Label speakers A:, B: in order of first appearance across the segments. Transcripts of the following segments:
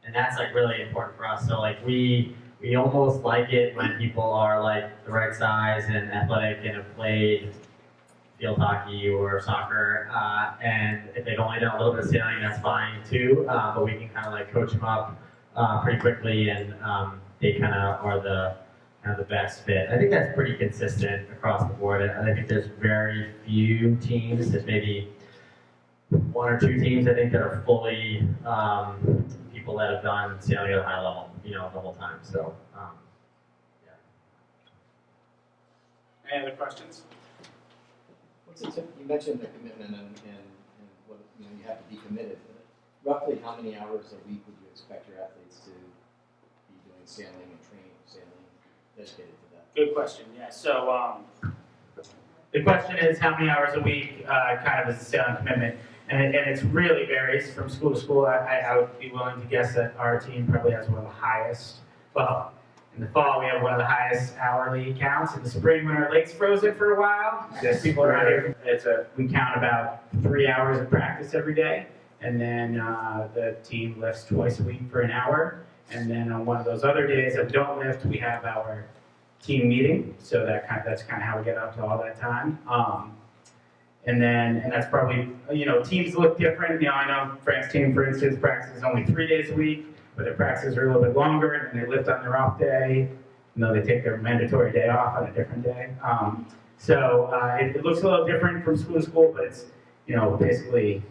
A: And that's like really important for us. So like we almost like it when people are like the right size and athletic and have played field hockey or soccer. And if they've only done a little bit of sailing, that's fine too. But we can kind of like coach them up pretty quickly, and they kind of are the best fit. I think that's pretty consistent across the board. I think there's very few teams, there's maybe one or two teams I think that are fully people that have done sailing at a high level, the whole time. So, yeah.
B: Any other questions?
C: You mentioned the commitment and what you have to be committed. Roughly how many hours a week would you expect your athletes to be doing sailing and training sailing dedicated to that?
B: Good question. Yeah. So the question is how many hours a week kind of is the sailing commitment, and it really varies from school to school. I would be willing to guess that our team probably has one of the highest. Well, in the fall we have one of the highest hourly counts. In the spring when our lake's frozen for a while, because people around here, we count about 3 hours of practice every day, and then the team lifts twice a week for an hour. And then on one of those other days that we don't lift, we have our team meeting. So that's kind of how we get up to all that time. And that's probably, teams look different. I know Frank's team, for instance, practices only 3 days a week, but their practices are a little bit longer, and they lift on their off day. They take their mandatory day off on a different day. So it looks a little different from school to school, but it's, basically,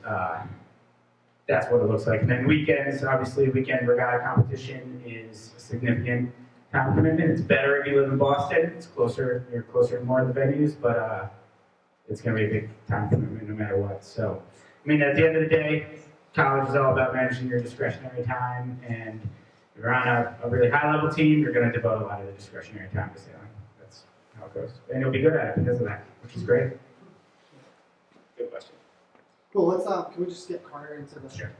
B: that's what it looks like. And then weekends, obviously, weekend regatta competition is a significant time commitment. It's better if you live in Boston. It's closer, you're closer to more of the venues, but it's going to be a big time commitment no matter what. So, at the end of the day, college is all about managing your discretionary time, and if you're on a really high-level team, you're going to devote a lot of the discretionary time to sailing. That's how it goes. And you'll be good at it because of that, which is great. Good question.
D: Cool, let's, can we just get Connor into the...
B: Sure.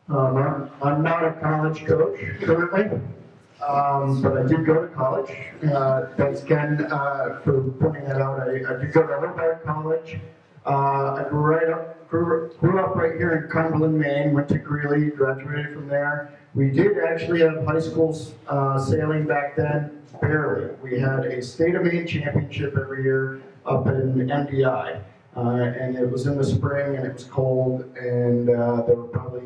E: I'm not a college coach currently, but I did go to college. Thanks, Ken, for pointing that out. I did go to Hobart College. I grew up right here in Cumberland, Maine, went to Greeley, graduated from there. We did actually have high school sailing back then, barely. We had a state of Maine championship every year up in MDI. And it was in the spring and it was cold, and there were probably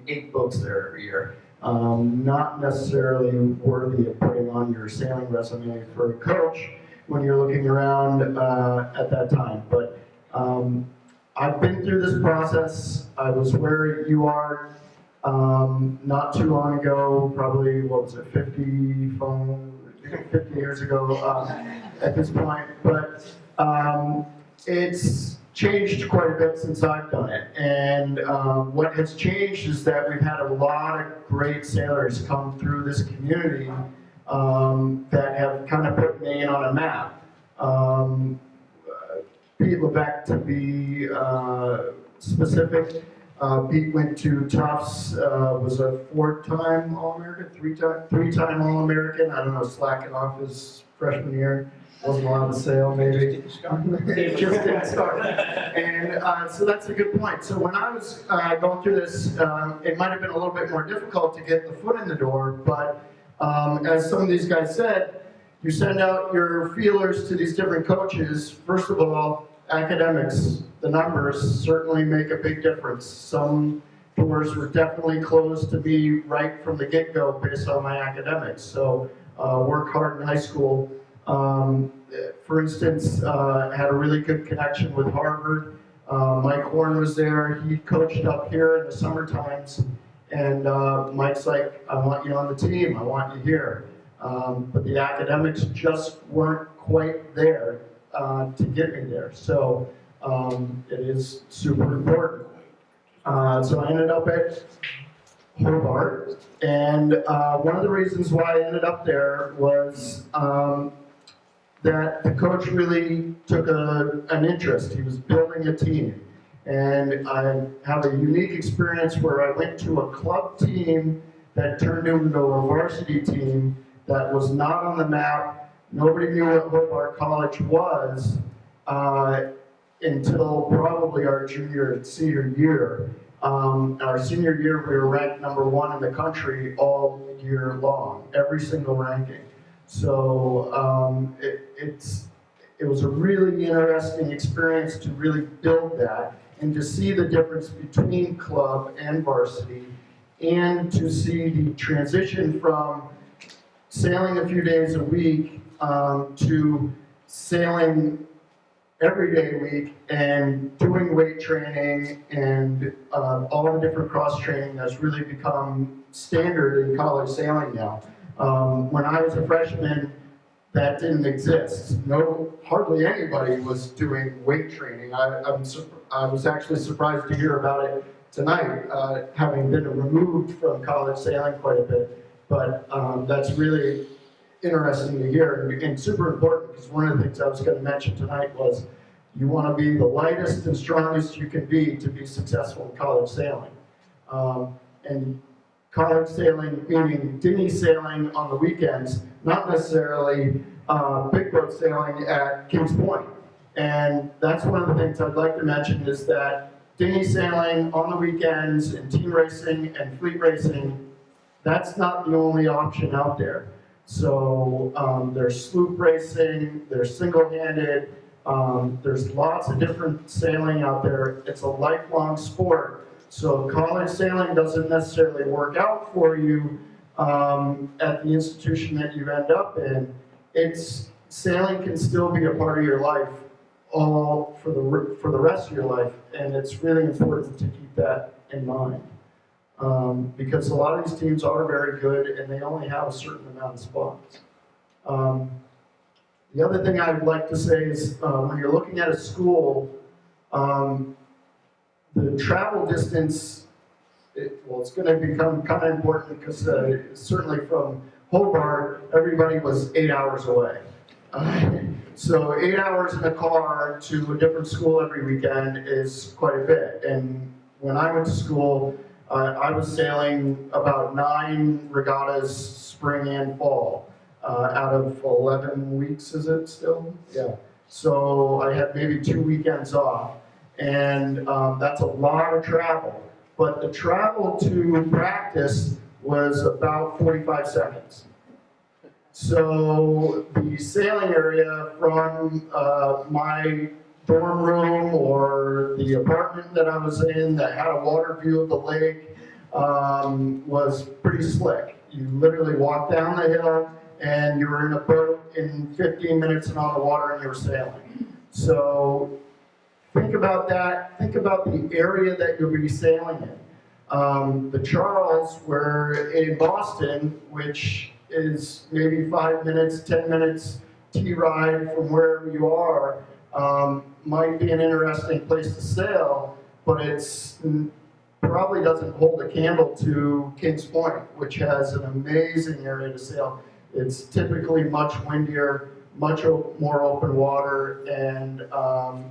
E: 8 boats there every year. Not necessarily worthy of putting on your sailing resume for a coach when you're looking around at that time. But I've been through this process. I was where you are not too long ago, probably, 50 years ago at this point. But it's changed quite a bit since I've done it. And what has changed is that we've had a lot of great sailors come through this community that have kind of put Maine on a map. Pete Levesque, to be specific, Pete went to Tufts, was a 4-time All-American, 3-time All-American. I don't know, slacking off his freshman year. Wasn't allowed to sail, maybe. Just didn't start. And so that's a good point. So when I was going through this, it might have been a little bit more difficult to get the foot in the door, but as some of these guys said, you send out your feelers to these different coaches. First of all, academics, the numbers certainly make a big difference. Some doors were definitely closed to me right from the get-go based on my academics. So work hard in high school. For instance, had a really good connection with Harvard. Mike Horn was there. He coached up here in the summer times. And Mike's like, I want you on the team. I want you here. But the academics just weren't quite there to get me there. So it is super important. So I ended up at Hobart. And one of the reasons why I ended up there was that the coach really took an interest. He was building a team. And I have a unique experience where I went to a club team that turned into a varsity team that was not on the map. Nobody knew what Hobart College was. And until probably our junior and senior year. Our senior year, we were ranked #1 in the country all year long, every single ranking. So it was a really interesting experience to really build that and to see the difference between club and varsity, and to see the transition from sailing a few days a week to sailing every day a week and doing weight training and all the different cross training that's really become standard in college sailing now. When I was a freshman, that didn't exist. Hardly anybody was doing weight training. I was actually surprised to hear about it tonight, having been removed from college sailing quite a bit. But that's really interesting to hear and super important, because one of the things I was going to mention tonight was you want to be the lightest and strongest you can be to be successful in college sailing. And college sailing, meaning dinghy sailing on the weekends, not necessarily big boat sailing at Kings Point. And that's one of the things I'd like to mention, is that dinghy sailing on the weekends and team racing and fleet racing, that's not the only option out there. So there's sloop racing, there's single-handed, there's lots of different sailing out there. It's a lifelong sport. So college sailing doesn't necessarily work out for you at the institution that you end up in. Sailing can still be a part of your life all for the rest of your life, and it's really important to keep that in mind. Because a lot of these teams are very good and they only have a certain amount of spots. The other thing I would like to say is when you're looking at a school, the travel distance, it's going to become kind of important, because certainly from Hobart, everybody was 8 hours away. So 8 hours in a car to a different school every weekend is quite a bit. And when I went to school, I was sailing about 9 regattas spring and fall out of 11 weeks, is it still? Yeah. So I had maybe 2 weekends off, and that's a lot of travel. But the travel to practice was about 45 seconds. So the sailing area from my dorm room or the apartment that I was in that had a water view of the lake was pretty slick. You literally walked down the hill and you were in a boat in 15 minutes and on the water, and you were sailing. So think about that. Think about the area that you'll be sailing in. The Charles, we're in Boston, which is maybe 5 minutes, 10 minutes T-ride from wherever you are, might be an interesting place to sail, but it's probably doesn't hold a candle to Kings Point, which has an amazing area to sail. It's typically much windier, much more open water, and a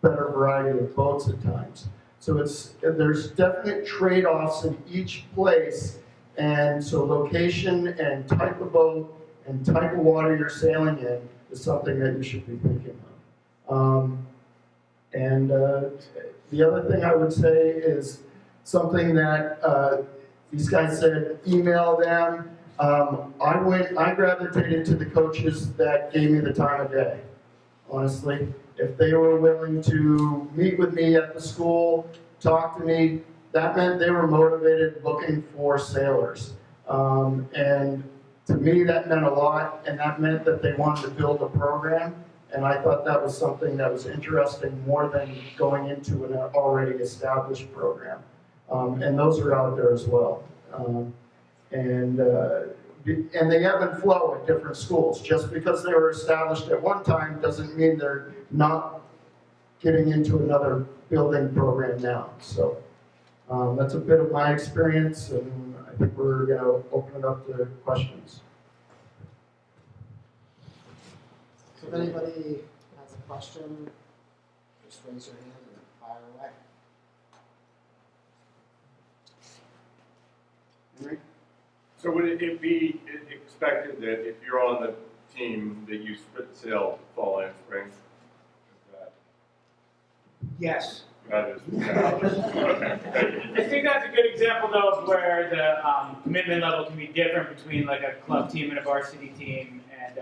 E: better variety of boats at times. So there's definite trade-offs in each place, and so location and type of boat and type of water you're sailing in is something that you should be thinking of. The other thing I would say is something that these guys said, email them. I gravitated to the coaches that gave me the time of day, honestly. If they were willing to meet with me at the school, talk to me, that meant they were motivated, looking for sailors. And to me, that meant a lot, and that meant that they wanted to build a program. And I thought that was something that was interesting, more than going into an already established program. And those are out there as well. And they ebb and flow at different schools. Just because they were established at one time doesn't mean they're not getting into another building program now. So that's a bit of my experience, and I think we're going to open it up to questions.
D: So if anybody has a question, just raise your hand and fire away. Henry?
F: So would it be expected that if you're on the team that you split sail fall and spring? Is that
D: Yes.
F: That is established. Okay, thank you.
B: I think that's a good example though of where the commitment level can be different between like a club team and a varsity team. And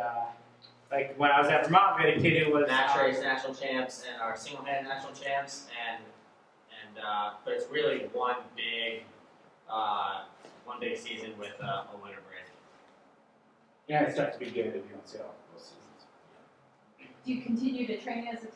B: like when I was at Vermont, we had a kid who was
A: Match race national champs and our SailMaine national champs, and but it's really one big season with a winter break.
B: yeah, it starts to be good if you don't see all those seasons.
G: Do you continue to train as a team?